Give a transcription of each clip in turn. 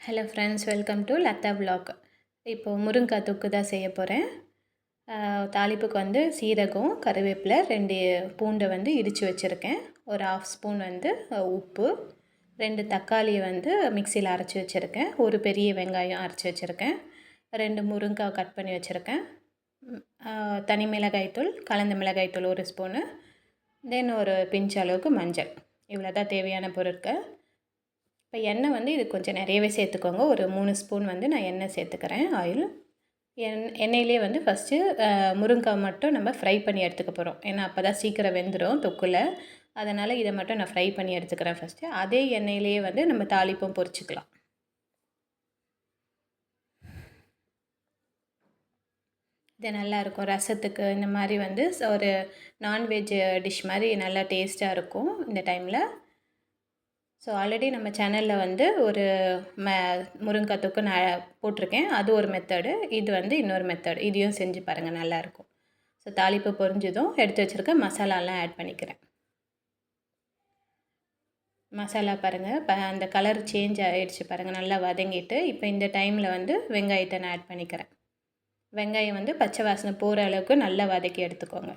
Hello friends, welcome to Latha vlog. இப்போது முருங்கைக்காய் தொக்கு தான் செய்ய போகிறேன். தாளிப்புக்கு வந்து சீரகம், கருவேப்பிலை, 2 பூண்டை வந்து இடித்து வச்சுருக்கேன். ஒரு 1/2 ஸ்பூன் வந்து உப்பு, 2 தக்காளியை வந்து மிக்சியில் அரைச்சி வச்சுருக்கேன். ஒரு பெரிய வெங்காயம் அரைச்சி வச்சுருக்கேன். 2 முருங்கைக்காய் கட் பண்ணி வச்சுருக்கேன். தனி மிளகாய்த்தூள், கலந்த மிளகாய்த்தூள் 1 ஸ்பூனு, தென் ஒரு பிஞ்ச் அளவுக்கு மஞ்சள். இவ்வளோ தான் தேவையான பொருட்கள். இப்போ எண்ணெய் வந்து இது கொஞ்சம் நிறையவே சேர்த்துக்கோங்க. ஒரு 3 ஸ்பூன் வந்து நான் எண்ணெய் சேர்த்துக்கிறேன், ஆயில். எண்ணெயிலே வந்து ஃபஸ்ட்டு முருங்கைக்காய் மட்டும் நம்ம ஃப்ரை பண்ணி எடுத்துக்க போகிறோம். ஏன்னா அப்போ தான் சீக்கிரம் வெந்துடும் தொக்குல. அதனால் இதை மட்டும் நான் ஃப்ரை பண்ணி எடுத்துக்கிறேன் ஃபஸ்ட்டு. அதே எண்ணெயிலேயே வந்து நம்ம தாளிப்பும் பொரிச்சிக்கலாம். இது நல்லாயிருக்கும் ரசத்துக்கு. இந்த மாதிரி வந்து ஒரு நான்வெஜ் டிஷ் மாதிரி நல்லா டேஸ்ட்டாக இருக்கும் இந்த டைமில். ஸோ ஆல்ரெடி நம்ம சேனலில் வந்து ஒரு முருங்கைக்காய் தொக்கு நான் போட்டிருக்கேன். அது ஒரு மெத்தடு, இது வந்து இன்னொரு மெத்தடு. இதையும் செஞ்சு பாருங்கள், நல்லாயிருக்கும். ஸோ தாளிப்பு பொரிஞ்சதும் எடுத்து வச்சுருக்க மசாலாலாம் ஆட் பண்ணிக்கிறேன். மசாலா பாருங்கள், அந்த கலர் சேஞ்ச் ஆகிடுச்சு பாருங்கள், நல்லா வதங்கிட்டு. இப்போ இந்த டைமில் வந்து வெங்காயத்தை நான் ஆட் பண்ணிக்கிறேன். வெங்காயம் வந்து பச்சை வாசனை போகிற அளவுக்கு நல்லா வதக்கி எடுத்துக்கோங்க.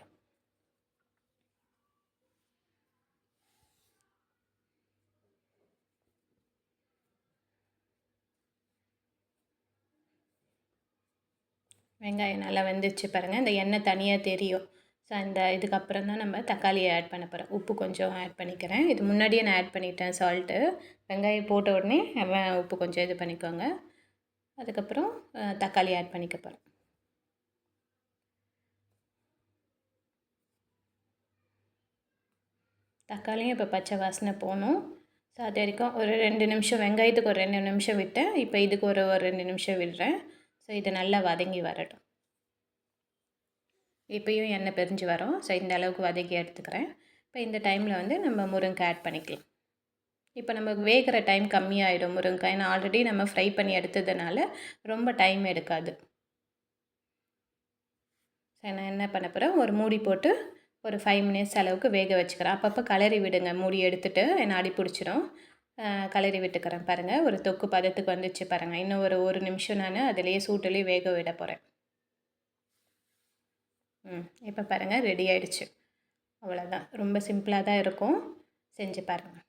வெங்காயம் நல்லா வெந்துச்சு பாருங்கள், இந்த எண்ணெய் தனியாக தெரியும். ஸோ அந்த இதுக்கப்புறம் தான் நம்ம தக்காளியை ஆட் பண்ண போகிறோம். உப்பு கொஞ்சம் ஆட் பண்ணிக்கிறேன். இது முன்னாடியே நான் ஆட் பண்ணிட்டேன் சால்ட்டு. வெங்காயம் போட்ட உடனே உப்பு கொஞ்சம் இது பண்ணிக்கோங்க. அதுக்கப்புறம் தக்காளி ஆட் பண்ணிக்க போகிறேன். தக்காளியும் இப்போ பச்சை வாசனை போகணும். ஸோ அது வரைக்கும் ஒரு 2 நிமிஷம், வெங்காயத்துக்கு ஒரு 2 நிமிஷம் விட்டேன். இப்போ இதுக்கு ஒரு 2 நிமிஷம் விடுறேன். ஸோ இது நல்லா வதங்கி வரட்டும். இப்போயும் எண்ணெய் பிரிஞ்சு வரும். ஸோ இந்த அளவுக்கு வதக்கி எடுத்துக்கிறேன். இப்போ இந்த டைமில் வந்து நம்ம முருங்கைக்காய் ஆட் பண்ணிக்கலாம். இப்போ நமக்கு வேகிற டைம் கம்மியாகிடும் முருங்கைக்காய். ஏன்னா ஆல்ரெடி நம்ம ஃப்ரை பண்ணி எடுத்ததுனால ரொம்ப டைம் எடுக்காது. ஸோ நான் என்ன பண்ண போகிறேன், ஒரு மூடி போட்டு ஒரு 5 மினிட்ஸ் அளவுக்கு வேக வச்சுக்கிறேன். அப்பப்போ கலரி விடுங்க, மூடி எடுத்துகிட்டு, ஏன்னா அடி பிடிச்சிரும். கலரி விட்டுக்கிறேன் பாருங்கள். ஒரு தொக்கு பதத்துக்கு வந்துச்சு பாருங்கள். இன்னும் ஒரு நிமிஷம் நான் அதிலேயே சூட்டுலேயே வேக விட போகிறேன். இப்போ பாருங்கள், ரெடி ஆகிடுச்சு. அவ்வளோதான், ரொம்ப சிம்பிளாக தான் இருக்கும். செஞ்சு பாருங்கள்.